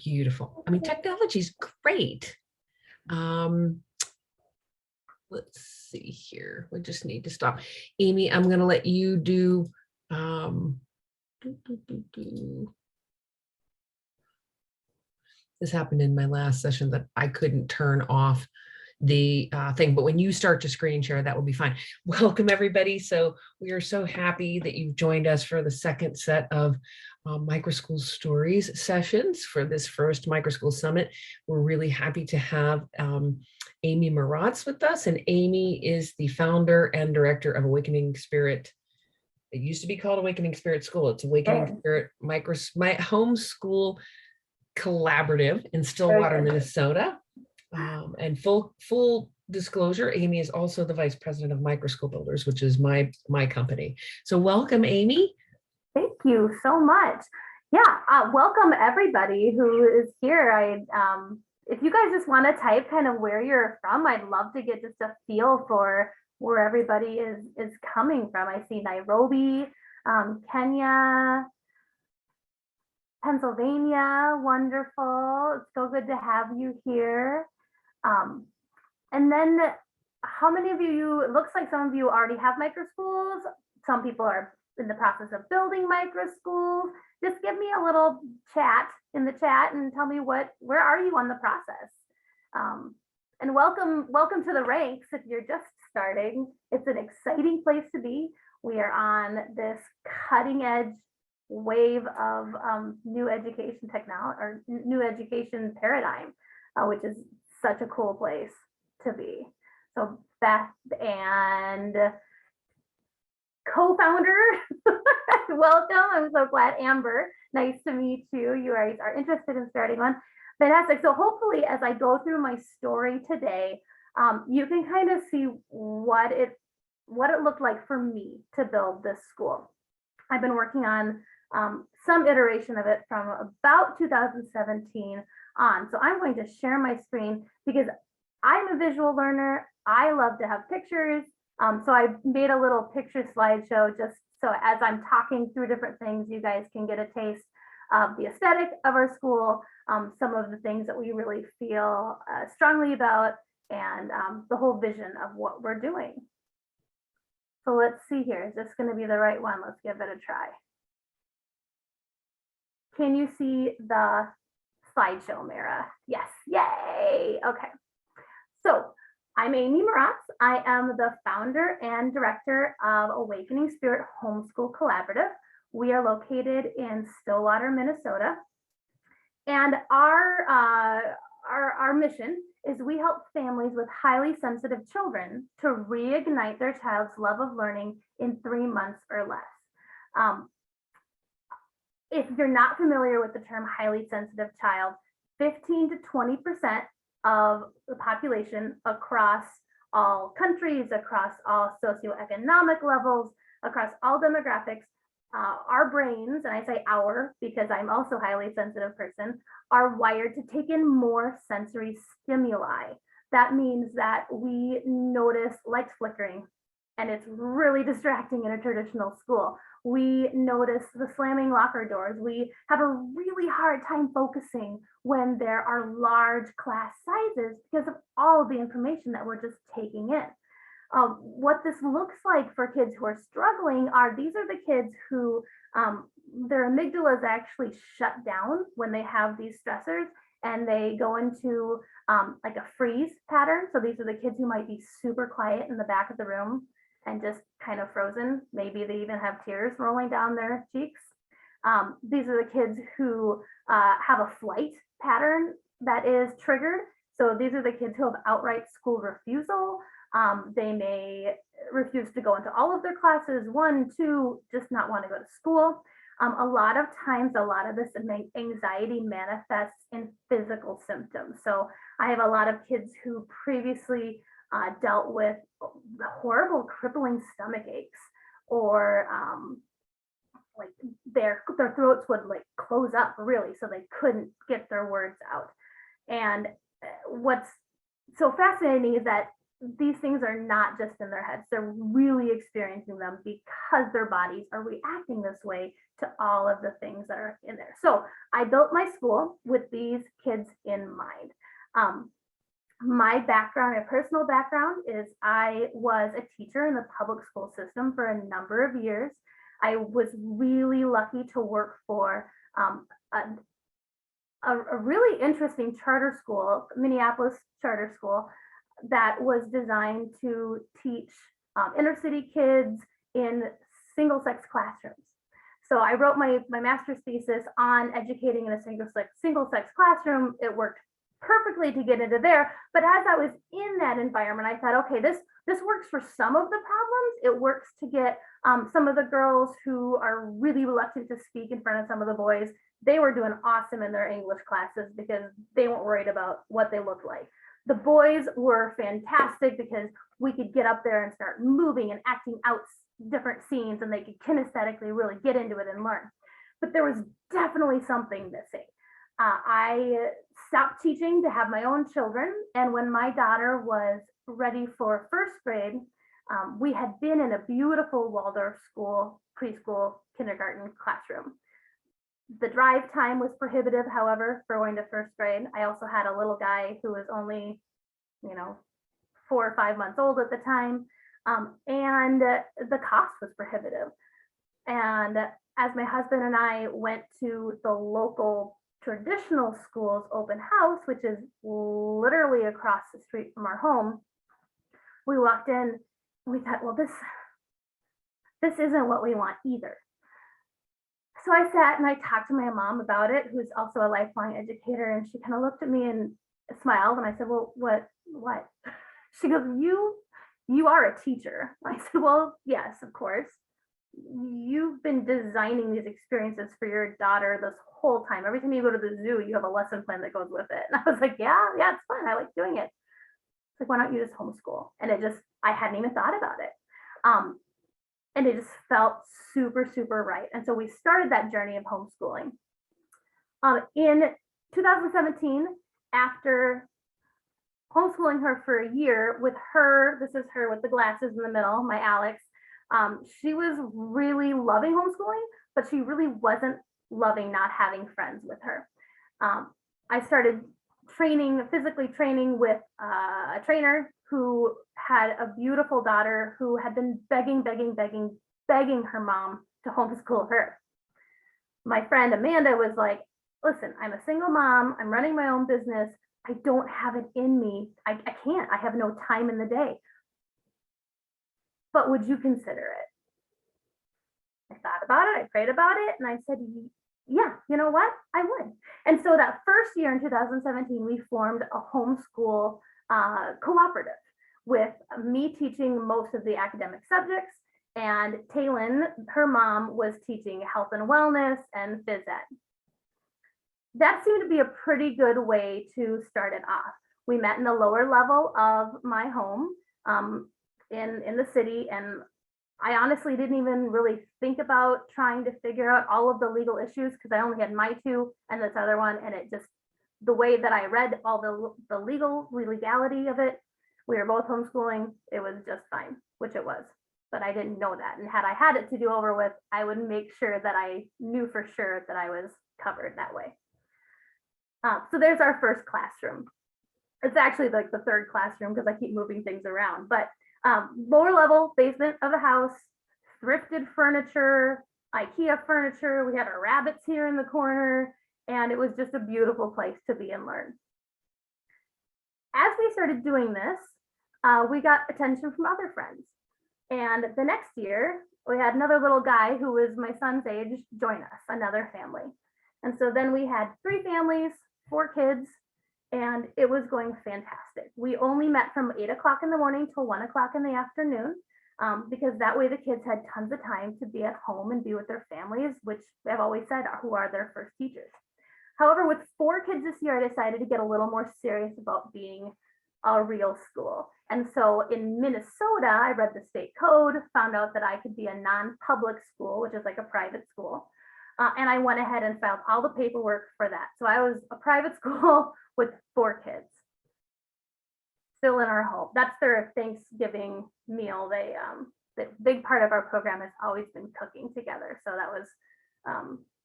Beautiful. I mean, technology is great. Let's see here. We just need to stop. Amy, I'm going to let you do. This happened in my last session that I couldn't turn off the thing, but when you start to screen share, that will be fine. Welcome everybody. So we are so happy that you've joined us for the second set of Microschool Stories sessions for this first Microschool Summit. We're really happy to have Amy Marotz with us, and Amy is the founder and director of Awakening Spirit. It used to be called Awakening Spirit School. It's Awakening Spirit my homeschool collaborative in Stillwater, Minnesota. And full disclosure, Amy is also the vice president of Microschool Builders, which is my company. So welcome, Amy. Thank you so much. Yeah, welcome everybody who is here. If you guys just want to type kind of where you're from, I'd love to get just a feel for where everybody is coming from. I see Nairobi, Kenya, Pennsylvania, wonderful. It's so good to have you here. And then how many of you, it looks like some of you already have microschools. Some people are in the process of building microschools. Just give me a little chat in the chat and tell me where are you on the process? And welcome to the ranks if you're just starting. It's an exciting place to be. We are on this cutting edge wave of new education technology or new education paradigm, which is such a cool place to be. So Beth and co-founder, welcome. I'm so glad. Amber, nice to meet you. You are interested in starting one. Fantastic. So hopefully as I go through my story today, you can kind of see what it looked like for me to build this school. I've been working on some iteration of it from about 2017 on. So I'm going to share my screen because I'm a visual learner. I love to have pictures. So I made a little picture slideshow just so as I'm talking through different things, you guys can get a taste of the aesthetic of our school, some of the things that we really feel strongly about, and the whole vision of what we're doing. So let's see here. Is this going to be the right one? Let's give it a try. Can you see the slideshow, Mara? Yes, yay, okay. So I'm Amy Marotz. I am the founder and director of Awakening Spirit Homeschool Collaborative. We are located in Stillwater, Minnesota. And our mission is we help families with highly sensitive children to reignite their child's love of learning in 3 months or less. If you're not familiar with the term highly sensitive child, 15 to 20% of the population across all countries, across all socioeconomic levels, across all demographics, our brains, and I say our because I'm also a highly sensitive person, are wired to take in more sensory stimuli. That means that we notice lights flickering, and it's really distracting in a traditional school. We notice the slamming locker doors. We have a really hard time focusing when there are large class sizes because of all of the information that we're just taking in. What this looks like for kids who are struggling these are the kids who their amygdala is actually shut down when they have these stressors, and they go into like a freeze pattern. So these are the kids who might be super quiet in the back of the room and just kind of frozen. Maybe they even have tears rolling down their cheeks. These are the kids who have a flight pattern that is triggered. So these are the kids who have outright school refusal. They may refuse to go into all of their classes, 1, 2, just not want to go to school. A lot of times, a lot of this anxiety manifests in physical symptoms. So I have a lot of kids who previously dealt with horrible crippling stomach aches, or like their throats would like close up really, so they couldn't get their words out. And what's so fascinating is that these things are not just in their heads. They're really experiencing them because their bodies are reacting this way to all of the things that are in there. So I built my school with these kids in mind. My background, my personal background is I was a teacher in the public school system for a number of years. I was really lucky to work for a really interesting charter school, Minneapolis charter school, that was designed to teach inner city kids in single sex classrooms. So I wrote my master's thesis on educating in a single sex classroom. It worked perfectly to get into there. But as I was in that environment, I thought, okay, this works for some of the problems. It works to get some of the girls who are really reluctant to speak in front of some of the boys. They were doing awesome in their English classes because they weren't worried about what they looked like. The boys were fantastic because we could get up there and start moving and acting out different scenes, and they could kinesthetically really get into it and learn. But there was definitely something missing. I stopped teaching to have my own children, and when my daughter was ready for first grade, we had been in a beautiful Waldorf school, preschool, kindergarten classroom. The drive time was prohibitive, however, for going to first grade. I also had a little guy who was only, 4 or 5 months old at the time, and the cost was prohibitive. And as my husband and I went to the local traditional school's open house, which is literally across the street from our home, we walked in and we thought, well, this isn't what we want either. So I sat and I talked to my mom about it, who's also a lifelong educator, and she kind of looked at me and smiled, and I said, well, what? She goes, you are a teacher. I said, well, yes, of course. You've been designing these experiences for your daughter this whole time. Every time you go to the zoo, you have a lesson plan that goes with it. And I was like, yeah, it's fun. I like doing it. It's like, why don't you just homeschool? And I hadn't even thought about it. And it just felt super, super right. And so we started that journey of homeschooling. In 2017, after homeschooling her for a year with her, this is her with the glasses in the middle, my Alex, she was really loving homeschooling, but she really wasn't loving not having friends with her. I started physically training with a trainer who had a beautiful daughter who had been begging her mom to homeschool her. My friend Amanda was like, listen, I'm a single mom. I'm running my own business. I don't have it in me. I can't. I have no time in the day. But would you consider it? I thought about it. I prayed about it. And I said, yeah, you know what? I would. And so that first year in 2017, we formed a homeschool cooperative with me teaching most of the academic subjects, and Taylin, her mom, was teaching health and wellness and phys ed. That seemed to be a pretty good way to start it off. We met in the lower level of my home in the city, and I honestly didn't even really think about trying to figure out all of the legal issues because I only had my two and this other one, and it just, the way that I read all the legality of it, we were both homeschooling, it was just fine, which it was, but I didn't know that. And had I had it to do over with, I would make sure that I knew for sure that I was covered that way. So there's our first classroom. It's actually like the third classroom because I keep moving things around, but lower level basement of the house, thrifted furniture, IKEA furniture. We had our rabbits here in the corner, and it was just a beautiful place to be and learn. As we started doing this, we got attention from other friends. And the next year, we had another little guy who was my son's age join us, another family. And so then we had 3 families, 4 kids, and it was going fantastic. We only met from 8 o'clock in the morning till 1 o'clock in the afternoon, because that way the kids had tons of time to be at home and be with their families, which I've always said who are their first teachers. However, with 4 kids this year, I decided to get a little more serious about being a real school. And so in Minnesota, I read the state code, found out that I could be a non-public school, which is like a private school. And I went ahead and filed all the paperwork for that. So I was a private school with 4 kids. still in our home. That's their Thanksgiving meal. The big part of our program has always been cooking together. So that was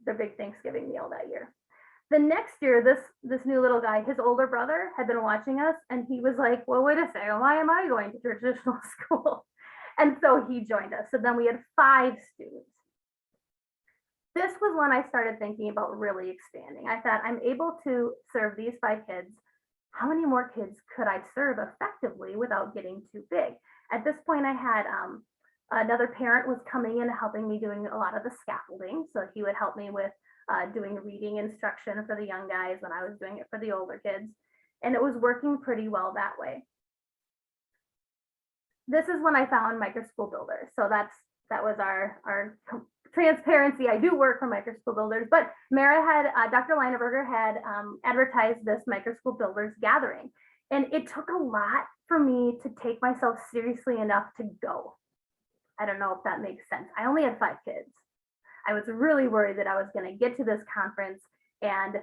their big Thanksgiving meal that year. The next year, this new little guy, his older brother had been watching us, and he was like, well, wait a second, why am I going to traditional school? And so he joined us. So then we had 5 students. This was when I started thinking about really expanding. I thought, I'm able to serve these 5 kids. How many more kids could I serve effectively without getting too big? At this point, I had another parent was coming in helping me doing a lot of the scaffolding. So he would help me with doing reading instruction for the young guys when I was doing it for the older kids. And it was working pretty well that way. This is when I found Microschool Builders. So that was our transparency. I do work for Microschool Builders, but Mara had, Dr. Leineberger had advertised this Microschool Builders gathering. And it took a lot for me to take myself seriously enough to go. I don't know if that makes sense. I only had 5 kids. I was really worried that I was going to get to this conference and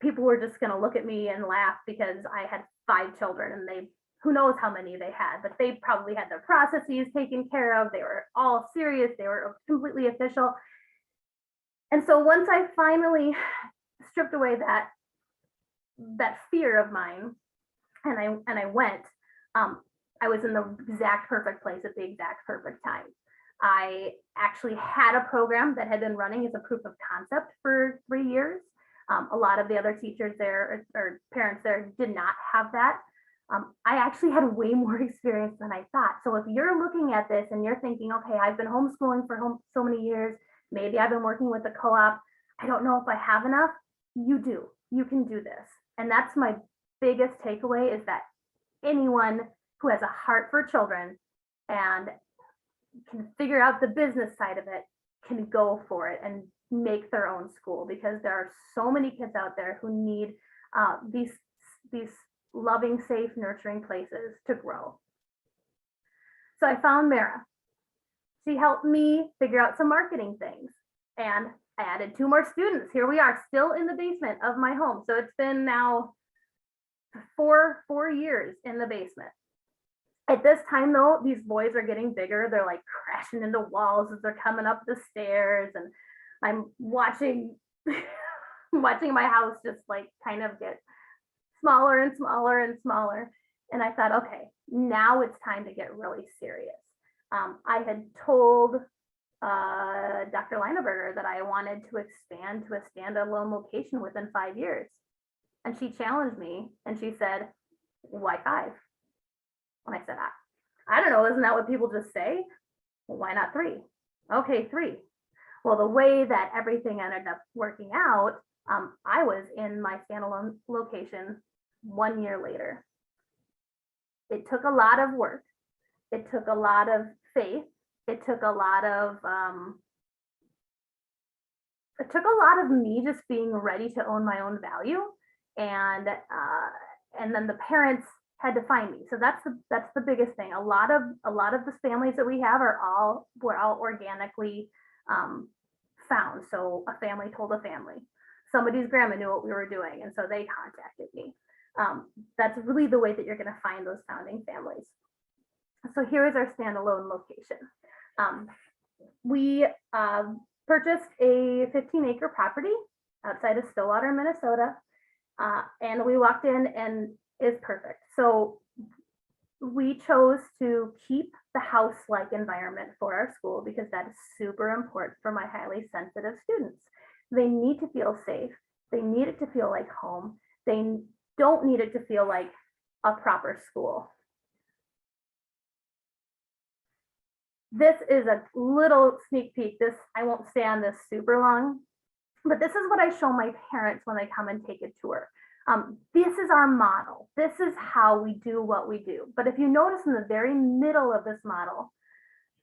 people were just going to look at me and laugh because I had 5 children and who knows how many they had, but they probably had their processes taken care of. They were all serious. They were completely official. And so once I finally stripped away that fear of mine and I went, I was in the exact perfect place at the exact perfect time. I actually had a program that had been running as a proof of concept for 3 years. A lot of the other teachers there or parents there did not have that. I actually had way more experience than I thought. So if you're looking at this and you're thinking, okay, I've been homeschooling for so many years, maybe I've been working with a co-op, I don't know if I have enough, you do. You can do this. And that's my biggest takeaway, is that anyone who has a heart for children and can figure out the business side of it can go for it and make their own school, because there are so many kids out there who need these loving, safe, nurturing places to grow. So I found Mara. She helped me figure out some marketing things, and I added 2 more students. Here we are, still in the basement of my home. So it's been now 4 years in the basement. At this time though, these boys are getting bigger. They're like crashing into walls as they're coming up the stairs, and I'm watching my house just like kind of get smaller and smaller and smaller. And I thought, okay, now it's time to get really serious. I had told Dr. Leineberger that I wanted to expand to a standalone location within 5 years. And she challenged me and she said, why 5? And I said, I don't know, isn't that what people just say? Well, why not 3? Okay, 3. Well, the way that everything ended up working out, I was in my standalone location 1 year later. It took a lot of work. It took a lot of faith. It took a lot of me just being ready to own my own value, and then the parents had to find me. So that's the biggest thing. A lot of the families that we have were all organically found. So a family told a family. Somebody's grandma knew what we were doing, and so they contacted me. That's really the way that you're going to find those founding families. So here is our standalone location. We purchased a 15-acre property outside of Stillwater, Minnesota, and we walked in and it's perfect. So we chose to keep the house-like environment for our school because that is super important for my highly sensitive students. They need to feel safe. They need it to feel like home. They don't need it to feel like a proper school. This is a little sneak peek. I won't stay on this super long, but this is what I show my parents when they come and take a tour. This is our model. This is how we do what we do. But if you notice, in the very middle of this model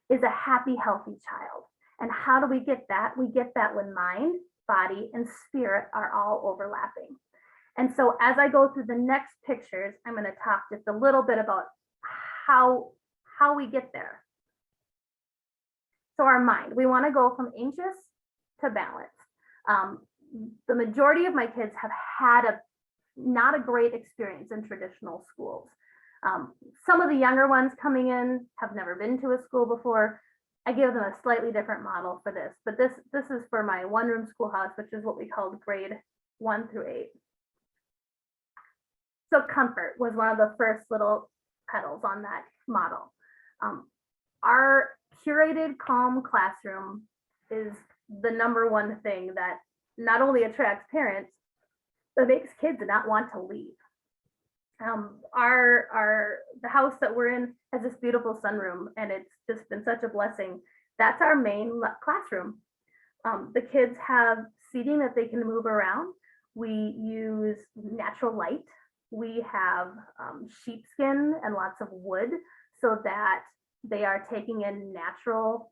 is a happy, healthy child. And how do we get that? We get that when mind, body, and spirit are all overlapping. And so as I go through the next pictures, I'm going to talk just a little bit about how we get there. So our mind, we want to go from anxious to balanced. The majority of my kids have had not a great experience in traditional schools. Some of the younger ones coming in have never been to a school before. I give them a slightly different model for this, but this is for my one-room schoolhouse, which is what we called grade 1 through 8. So comfort was one of the first little petals on that model. Our curated, calm classroom is the number one thing that not only attracts parents, but makes kids not want to leave. The house that we're in has this beautiful sunroom, and it's just been such a blessing. That's our main classroom. The kids have seating that they can move around. We use natural light. We have sheepskin and lots of wood so that they are taking in natural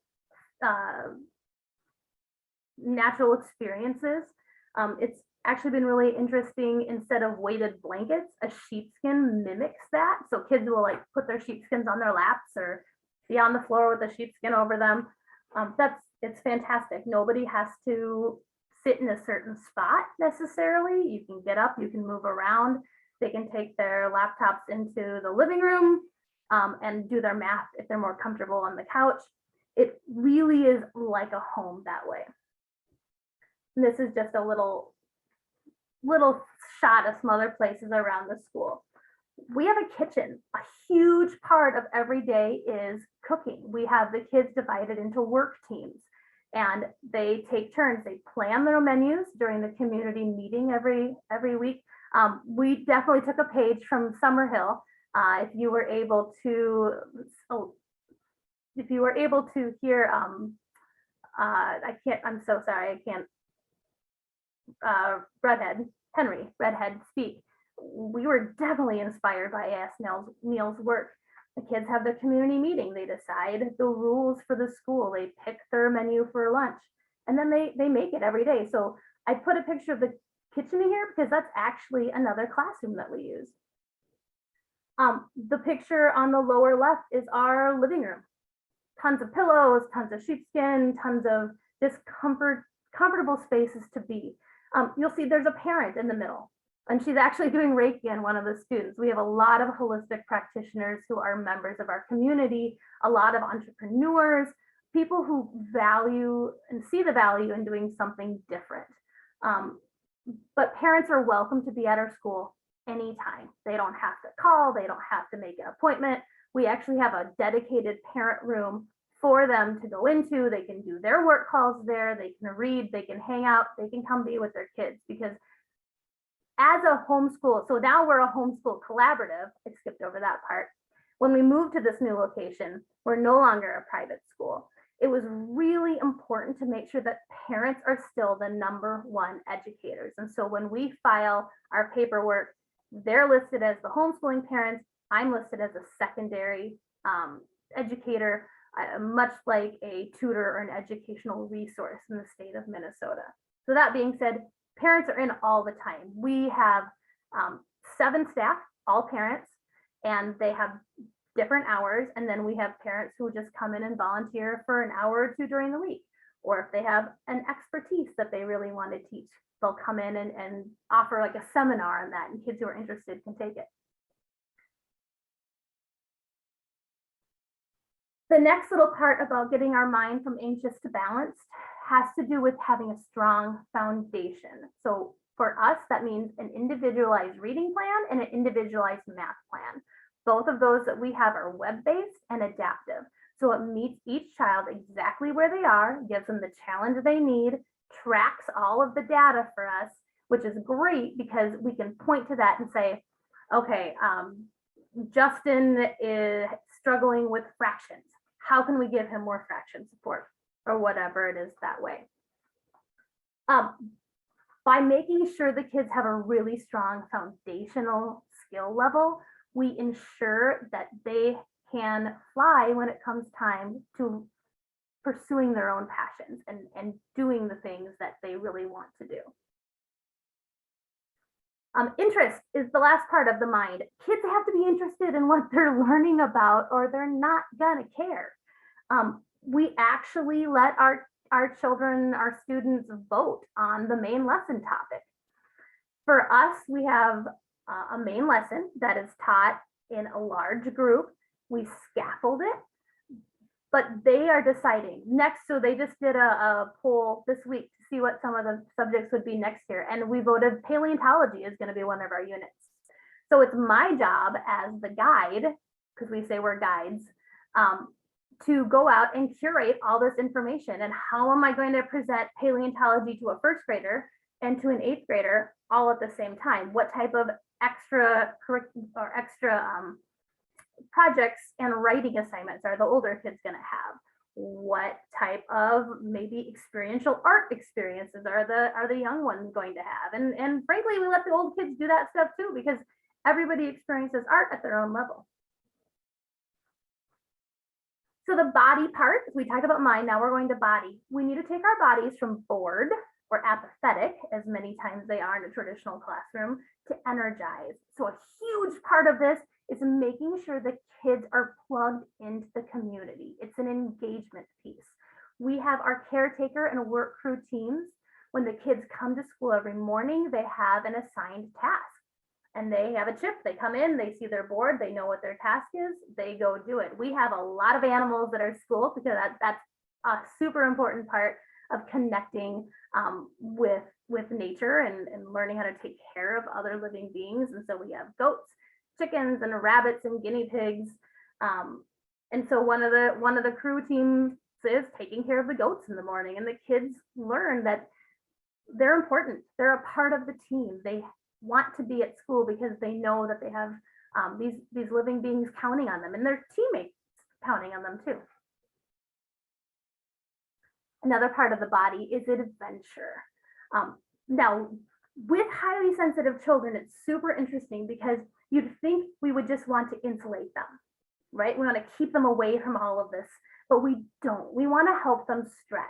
experiences. It's actually been really interesting. Instead of weighted blankets, a sheepskin mimics that. So kids will like put their sheepskins on their laps or be on the floor with a sheepskin over them. It's fantastic. Nobody has to sit in a certain spot necessarily. You can get up, you can move around. They can take their laptops into the living room and do their math if they're more comfortable on the couch. It really is like a home that way. And this is just a little shot of some other places around the school. We have a kitchen. A huge part of every day is cooking. We have the kids divided into work teams, and they take turns. They plan their menus during the community meeting every week. We definitely took a page from Summerhill. If you were able to hear, I'm so sorry, I can't. Redhead speak. We were definitely inspired by Ask Neil's work. The kids have their community meeting. They decide the rules for the school. They pick their menu for lunch, and then they make it every day. So I put a picture of the kitchen in here because that's actually another classroom that we use. The picture on the lower left is our living room. Tons of pillows, tons of sheepskin, tons of just comfortable spaces to be. You'll see there's a parent in the middle, and she's actually doing Reiki on one of the students. We have a lot of holistic practitioners who are members of our community, a lot of entrepreneurs, people who value and see the value in doing something different. But parents are welcome to be at our school anytime. They don't have to call, they don't have to make an appointment. We actually have a dedicated parent room for them to go into. They can do their work calls there, they can read, they can hang out, they can come be with their kids. Because as a homeschool, so now we're a homeschool collaborative. I skipped over that part. When we moved to this new location, we're no longer a private school. It was really important to make sure that parents are still the #1 educators. And so when we file our paperwork, they're listed as the homeschooling parents. I'm listed as a secondary educator, much like a tutor or an educational resource in the state of Minnesota. So that being said, parents are in all the time. We have 7 staff, all parents, and they have different hours. And then we have parents who just come in and volunteer for an hour or 2 during the week. Or if they have an expertise that they really want to teach, they'll come in and offer like a seminar on that, and kids who are interested can take it. The next little part about getting our mind from anxious to balanced has to do with having a strong foundation. So for us, that means an individualized reading plan and an individualized math plan. Both of those that we have are web-based and adaptive. So it meets each child exactly where they are, gives them the challenge they need, tracks all of the data for us, which is great because we can point to that and say, okay, Justin is struggling with fractions. How can we give him more fraction support, or whatever it is that way? By making sure the kids have a really strong foundational skill level, we ensure that they can fly when it comes time to pursuing their own passions and doing the things that they really want to do. Interest is the last part of the mind. Kids have to be interested in what they're learning about, or they're not gonna care. We actually let our children, our students vote on the main lesson topic. For us, we have a main lesson that is taught in a large group. We scaffold it, but they are deciding next. So they just did a poll this week to see what some of the subjects would be next year. And we voted paleontology is going to be one of our units. So it's my job as the guide, because we say we're guides, to go out and curate all this information. And how am I going to present paleontology to a first grader and to an eighth grader all at the same time? What type of extra projects and writing assignments are the older kids going to have? What type of maybe experiential art experiences are the young ones going to have? And frankly, we let the old kids do that stuff too, because everybody experiences art at their own level. So the body part, we talked about mind, now we're going to body. We need to take our bodies from bored or apathetic, as many times they are in a traditional classroom, to energized. So a huge part of this is making sure the kids are plugged into the community. It's an engagement piece. We have our caretaker and work crew teams. When the kids come to school every morning, they have an assigned task. And they have a chip, they come in, they see their board, they know what their task is, they go do it. We have a lot of animals at our school because that's a super important part of connecting with nature and learning how to take care of other living beings. And so we have goats, chickens, and rabbits and guinea pigs. And so one of the crew teams is taking care of the goats in the morning, and the kids learn that they're important. They're a part of the team. They want to be at school because they know that they have these living beings counting on them, and their teammates counting on them too. Another part of the body is adventure. Now, with highly sensitive children, it's super interesting because you'd think we would just want to insulate them, right? We want to keep them away from all of this, but we don't. We want to help them stretch.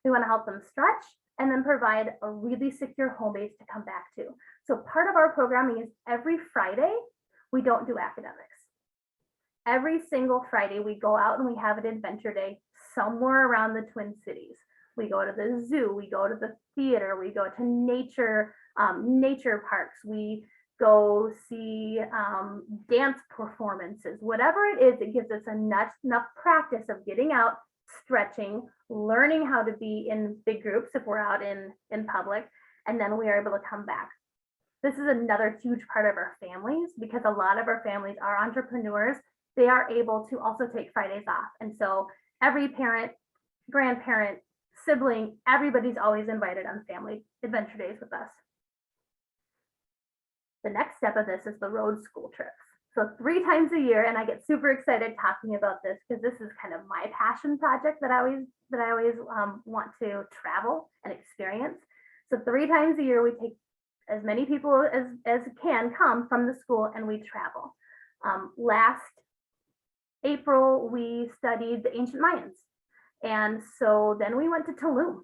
We want to help them stretch and then provide a really secure home base to come back to. So part of our programming is every Friday, we don't do academics. Every single Friday, we go out and we have an adventure day somewhere around the Twin Cities. We go to the zoo, we go to the theater, we go to nature parks, we go see dance performances, whatever it is, it gives us enough practice of getting out, stretching, learning how to be in big groups if we're out in public, and then we are able to come back. This is another huge part of our families because a lot of our families are entrepreneurs. They are able to also take Fridays off. And so every parent, grandparent, sibling, everybody's always invited on family adventure days with us. The next step of this is the road school trips. So 3 times a year, and I get super excited talking about this because this is kind of my passion project that I always want to travel and experience. So 3 times a year, we take as many people as can come from the school and we travel. Last April, we studied the ancient Mayans. And so then we went to Tulum.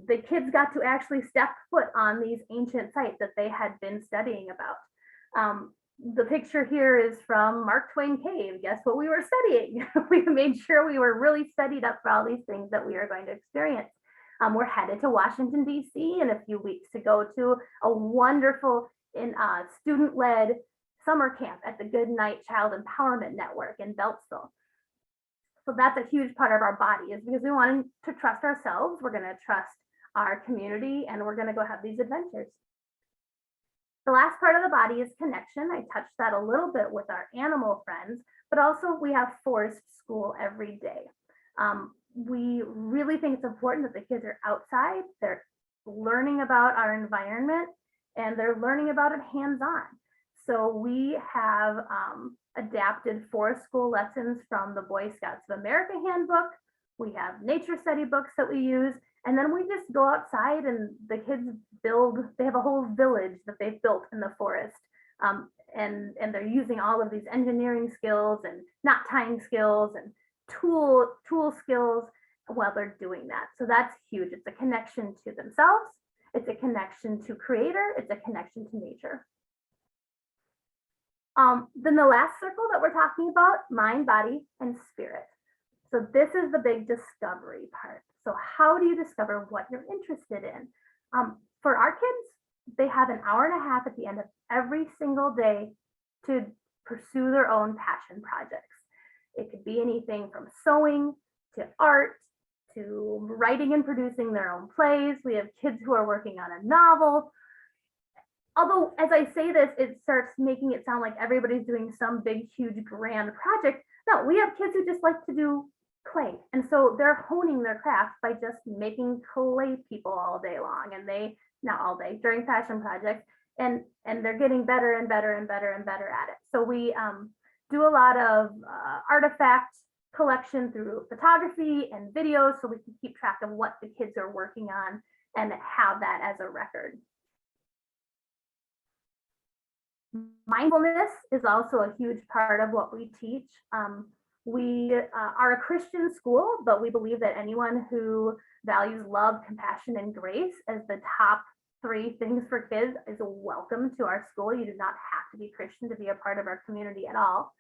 The kids got to actually step foot on these ancient sites that they had been studying about. The picture here is from Mark Twain Cave. Guess what we were studying? We made sure we were really studied up for all these things that we are going to experience. We're headed to Washington, D.C. in a few weeks to go to a wonderful student-led summer camp at the Goodnight Child Empowerment Network in Beltsville. So that's a huge part of our body, is because we want to trust ourselves. We're going to trust our community, and we're going to go have these adventures. The last part of the body is connection. I touched that a little bit with our animal friends, but also we have forest school every day. We really think it's important that the kids are outside, they're learning about our environment, and they're learning about it hands-on. So we have adapted forest school lessons from the Boy Scouts of America handbook. We have nature study books that we use, and then we just go outside and the kids they have a whole village that they've built in the forest. And they're using all of these engineering skills and knot tying skills and tool skills while they're doing that. So that's huge. It's a connection to themselves. It's a connection to creator. It's a connection to nature. Then the last circle that we're talking about, mind, body, and spirit. So this is the big discovery part. So how do you discover what you're interested in? For our kids, they have an hour and a half at the end of every single day to pursue their own passion projects. It could be anything from sewing to art to writing and producing their own plays. We have kids who are working on a novel. Although, as I say this, it starts making it sound like everybody's doing some big, huge, grand project. No, we have kids who just like to do clay. And so they're honing their craft by just making clay people all day long. And they, not all day, during passion projects. And they're getting better and better and better and better at it. So we do a lot of artifact collection through photography and videos so we can keep track of what the kids are working on and have that as a record. Mindfulness is also a huge part of what we teach. We are a Christian school, but we believe that anyone who values love, compassion, and grace as the top 3 things for kids is welcome to our school. You do not have to be Christian to be a part of our community at all.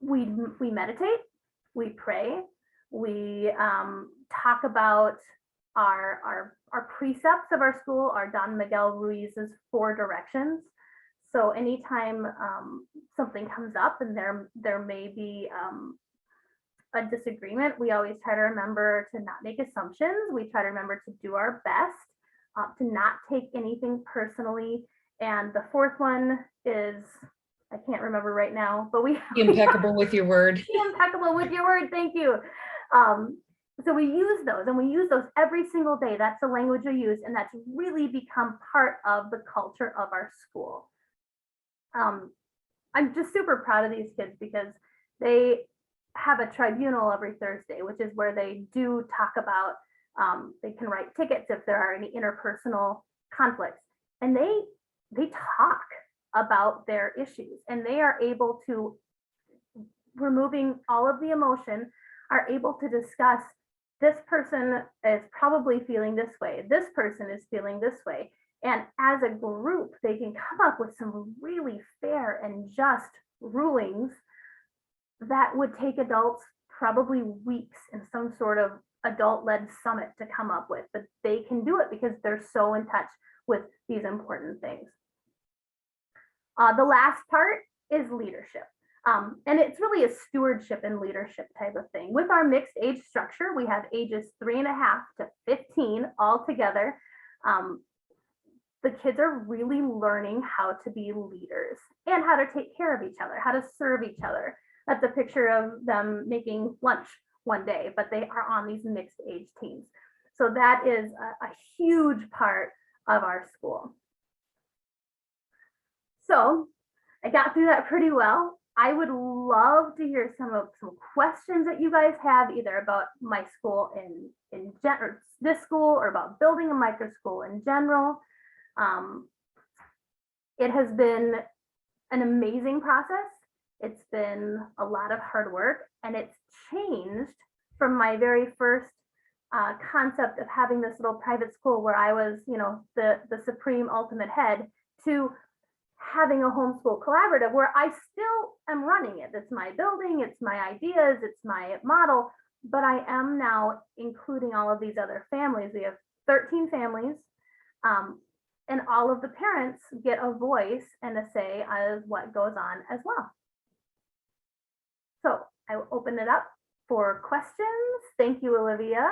We meditate, we pray, we talk about our precepts of our school are Don Miguel Ruiz's 4 directions. So anytime something comes up and there may be a disagreement, we always try to remember to not make assumptions. We try to remember to do our best, to not take anything personally. And the 4th one is, I can't remember right now, but be impeccable with your word. Be impeccable with your word. Thank you. So we use those, and we use those every single day. That's the language we use, and that's really become part of the culture of our school. I'm just super proud of these kids because they have a tribunal every Thursday, which is where they do talk about, they can write tickets if there are any interpersonal conflicts, and they talk about their issues, and they are able to, removing all of the emotion, are able to discuss, this person is probably feeling this way, this person is feeling this way. And as a group, they can come up with some really fair and just rulings that would take adults probably weeks in some sort of adult-led summit to come up with, but they can do it because they're so in touch with these important things. The last part is leadership. And it's really a stewardship and leadership type of thing. With our mixed age structure, we have ages 3.5 to 15 all together. The kids are really learning how to be leaders and how to take care of each other, how to serve each other. That's a picture of them making lunch one day, but they are on these mixed age teams. So that is a huge part of our school. So I got through that pretty well. I would love to hear some questions that you guys have, either about my school in general, this school, or about building a microschool in general. It has been an amazing process. It's been a lot of hard work, and it's changed from my very first concept of having this little private school where I was, the supreme ultimate head, to having a homeschool collaborative where I still am running it. It's my building, it's my ideas, it's my model, but I am now including all of these other families. We have 13 families, and all of the parents get a voice and a say as what goes on as well. So I will open it up for questions. Thank you, Olivia.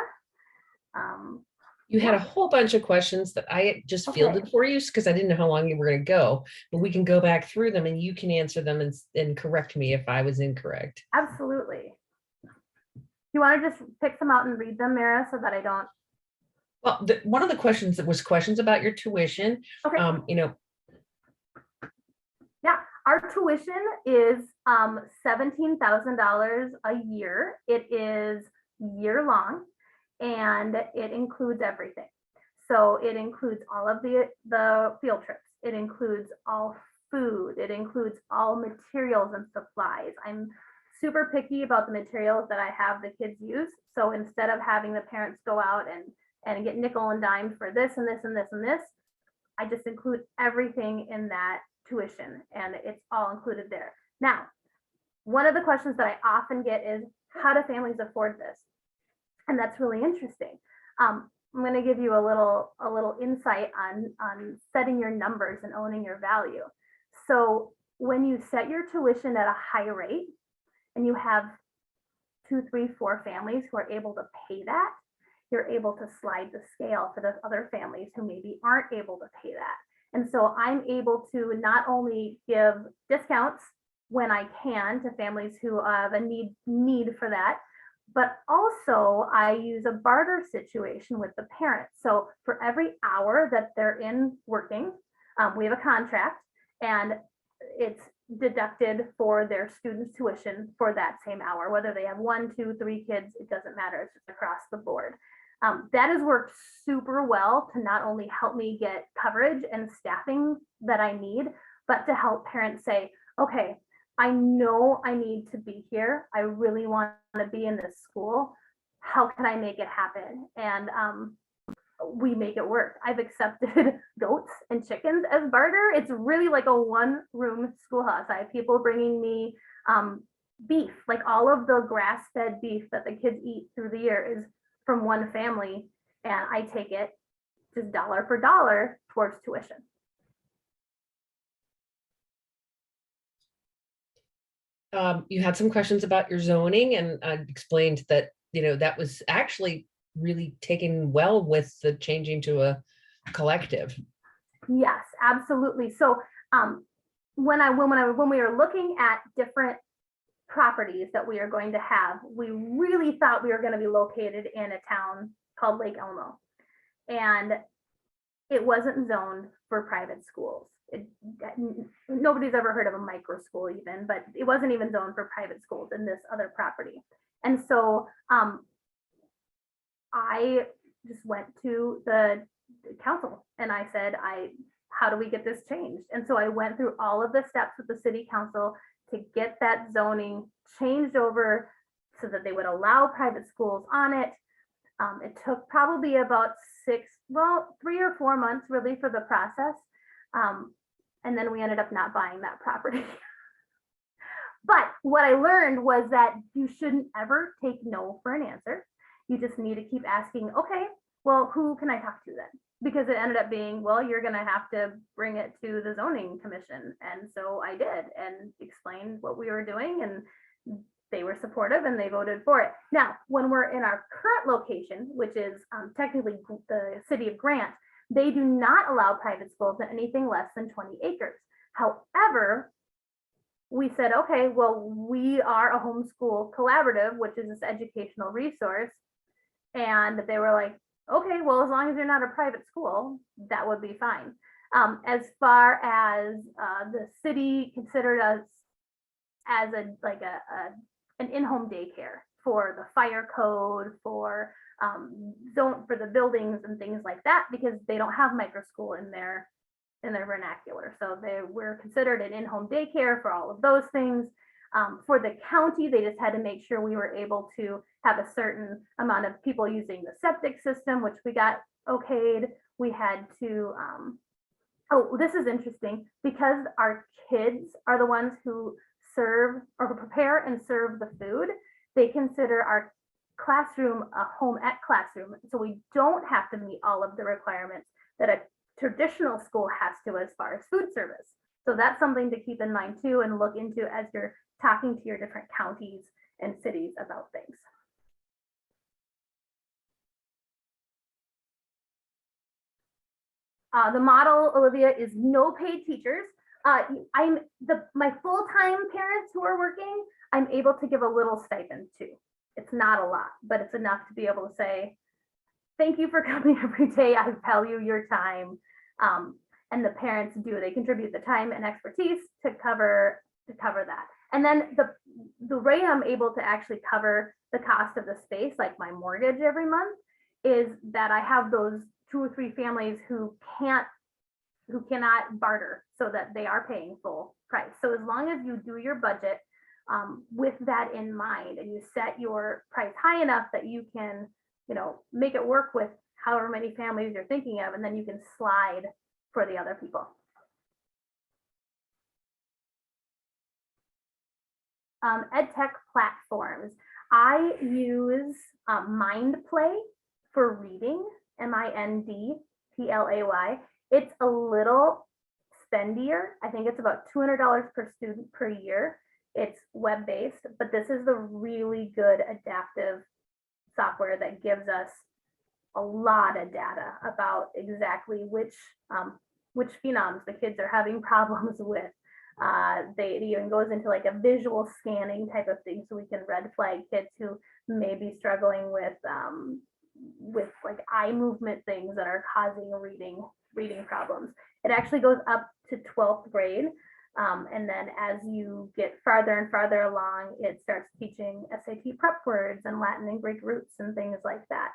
You had a whole bunch of questions that I just fielded for you because I didn't know how long you were going to go, but we can go back through them and you can answer them and correct me if I was incorrect. Absolutely. You want to just pick some out and read them, Mara, so that I don't? Well, one of the questions was questions about your tuition. Okay. Yeah, our tuition is $17,000 a year. It is year long. And it includes everything. So it includes all of the field trips. It includes all food. It includes all materials and supplies. I'm super picky about the materials that I have the kids use. So instead of having the parents go out and get nickel and dime for this and this and this and this, I just include everything in that tuition, and it's all included there. Now, one of the questions that I often get is, how do families afford this? And that's really interesting. I'm going to give you a little insight on setting your numbers and owning your value. So when you set your tuition at a high rate and you have 2, 3, 4 families who are able to pay that, you're able to slide the scale for those other families who maybe aren't able to pay that. And so I'm able to not only give discounts when I can to families who have a need for that, but also I use a barter situation with the parents. So for every hour that they're in working, we have a contract, and it's deducted for their students' tuition for that same hour, whether they have 1, 2, 3 kids, it doesn't matter, it's just across the board. That has worked super well to not only help me get coverage and staffing that I need, but to help parents say, okay, I know I need to be here. I really want to be in this school. How can I make it happen? And we make it work. I've accepted goats and chickens as barter. It's really like a 1-room schoolhouse. I have people bringing me beef, like all of the grass-fed beef that the kids eat through the year is from one family, and I take it just dollar for dollar towards tuition. You had some questions about your zoning, and I explained that, that was actually really taken well with the changing to a collective. Yes, absolutely. So when we were looking at different properties that we are going to have, we really thought we were going to be located in a town called Lake Elmo, and it wasn't zoned for private schools. Nobody's ever heard of a microschool even, but it wasn't even zoned for private schools in this other property. And so I just went to the council and I said, how do we get this changed? And so I went through all of the steps with the city council to get that zoning changed over so that they would allow private schools on it. It took probably about 3 or 4 months really for the process. And then we ended up not buying that property. But what I learned was that you shouldn't ever take no for an answer. You just need to keep asking, okay, well, who can I talk to then? Because it ended up being, well, you're going to have to bring it to the zoning commission. And so I did, and explained what we were doing, and they were supportive and they voted for it. Now, when we're in our current location, which is technically the city of Grant, they do not allow private schools in anything less than 20 acres. However, we said, okay, well, we are a homeschool collaborative, which is this educational resource. And they were like, okay, well, as long as you're not a private school, that would be fine. As far as the city considered us as an in-home daycare for the fire code, for the buildings and things like that, because they don't have microschool in their vernacular. So we're considered an in-home daycare for all of those things. For the county, they just had to make sure we were able to have a certain amount of people using the septic system, which we got okayed. We had to, this is interesting, because our kids are the ones who serve or prepare and serve the food. They consider our classroom a home ec classroom. So we don't have to meet all of the requirements that a traditional school has to as far as food service. So that's something to keep in mind too, and look into as you're talking to your different counties and cities about things. The model, Olivia, is no paid teachers. My full-time parents who are working, I'm able to give a little stipend too. It's not a lot, but it's enough to be able to say, thank you for coming every day. I value your time. And the parents they contribute the time and expertise to cover that. And then the way I'm able to actually cover the cost of the space, like my mortgage every month, is that I have those 2 or 3 families who cannot barter, so that they are paying full price. So as long as you do your budget with that in mind, and you set your price high enough that you can, make it work with however many families you're thinking of, and then you can slide for the other people. EdTech platforms. I use MindPlay for reading, MindPlay. It's a little expendier. I think it's about $200 per student per year. It's web-based, but this is the really good adaptive software that gives us a lot of data about exactly which phenoms the kids are having problems with. It even goes into like a visual scanning type of thing, so we can red flag kids who may be struggling with like eye movement things that are causing reading problems. It actually goes up to 12th grade. And then as you get farther and farther along, it starts teaching SAT prep words and Latin and Greek roots and things like that.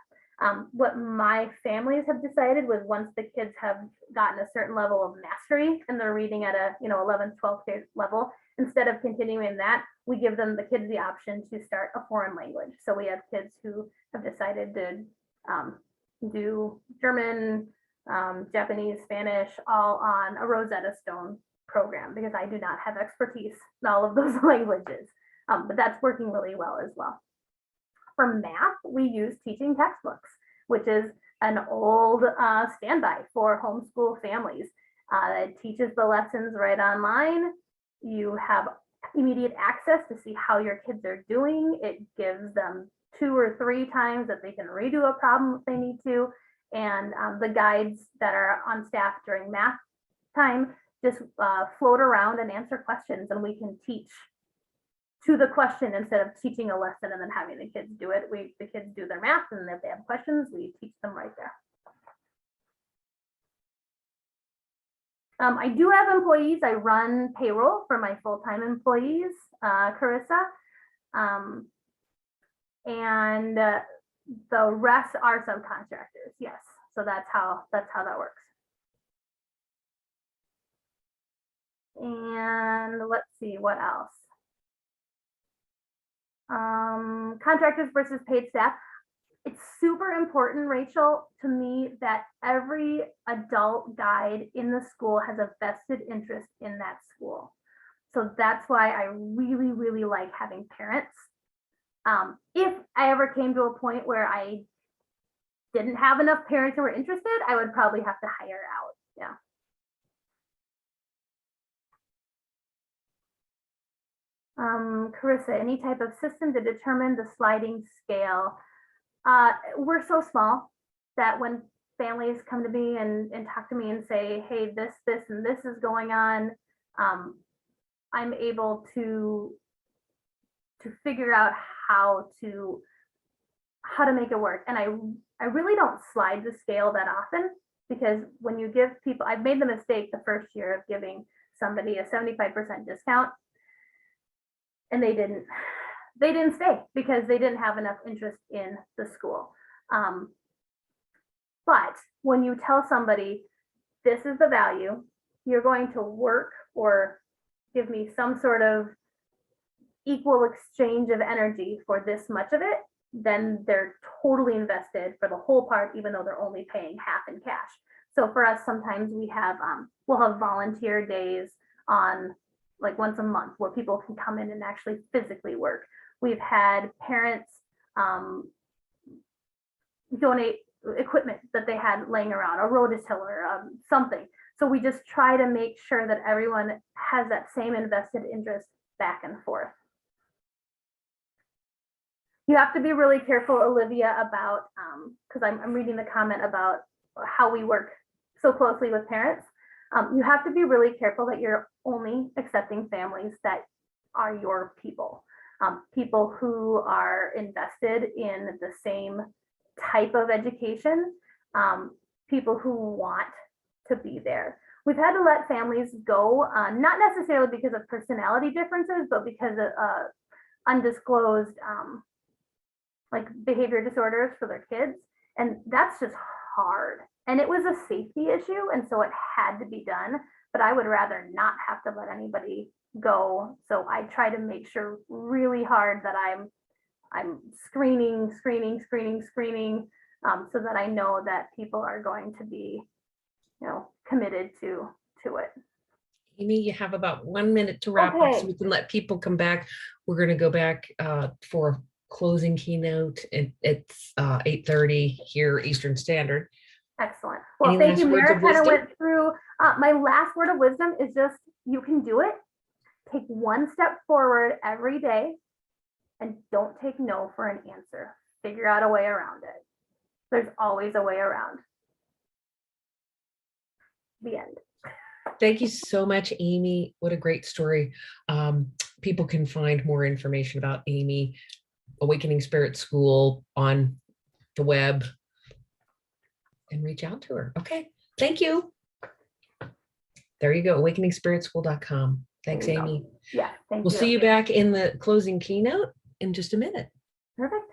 What my families have decided was once the kids have gotten a certain level of mastery and they're reading at a 11th, 12th grade level, instead of continuing that, we give them the kids the option to start a foreign language. So we have kids who have decided to do German, Japanese, Spanish, all on a Rosetta Stone program, because I do not have expertise in all of those languages, but that's working really well as well. For math, we use teaching textbooks, which is an old standby for homeschool families. It teaches the lessons right online. You have immediate access to see how your kids are doing. It gives them 2 or 3 times that they can redo a problem if they need to. And the guides that are on staff during math time just float around and answer questions, and we can teach to the question instead of teaching a lesson and then having the kids do it. The kids do their math, and if they have questions, we teach them right there. I do have employees. I run payroll for my full-time employees, Carissa, and the rest are subcontractors. Yes, so that's how that works. And let's see what else. Contractors versus paid staff. It's super important, Rachel, to me that every adult guide in the school has a vested interest in that school. So that's why I really, really like having parents. If I ever came to a point where I didn't have enough parents who were interested, I would probably have to hire out. Yeah. Carissa, any type of system to determine the sliding scale? We're so small that when families come to me and talk to me and say, hey, this, and this is going on, I'm able to figure out how to make it work. And I really don't slide the scale that often, because when you give people, I've made the mistake the first year of giving somebody a 75% discount, and they didn't stay because they didn't have enough interest in the school. But when you tell somebody, this is the value, you're going to work or give me some sort of equal exchange of energy for this much of it, then they're totally invested for the whole part, even though they're only paying half in cash. So for us, sometimes we have, we'll have volunteer days on like once a month where people can come in and actually physically work. We've had parents donate equipment that they had laying around, a rototiller, something. So we just try to make sure that everyone has that same invested interest back and forth. You have to be really careful, Olivia, about, because I'm reading the comment about how we work so closely with parents. You have to be really careful that you're only accepting families that are your people. People who are invested in the same type of education, people who want to be there. We've had to let families go, not necessarily because of personality differences, but because of undisclosed like behavior disorders for their kids. And that's just hard. And it was a safety issue, and so it had to be done, but I would rather not have to let anybody go. So I try to make sure really hard that I'm screening, so that I know that people are going to be, committed to it. Amy, you have about 1 minute to wrap up so we can let people come back. We're going to go back for closing keynote. It's 8:30 here Eastern Standard. Excellent. Well, thank you. Mara kind of went through My last word of wisdom is just, you can do it. Take one step forward every day and don't take no for an answer. Figure out a way around it. There's always a way around. The end. Thank you so much, Amy. What a great story. People can find more information about Amy, Awakening Spirit School, on the web and reach out to her. Okay, thank you. There you go, awakeningspiritschool.com. Thanks, Amy. Yeah, thank you. We'll see you back in the closing keynote in just a minute. Perfect.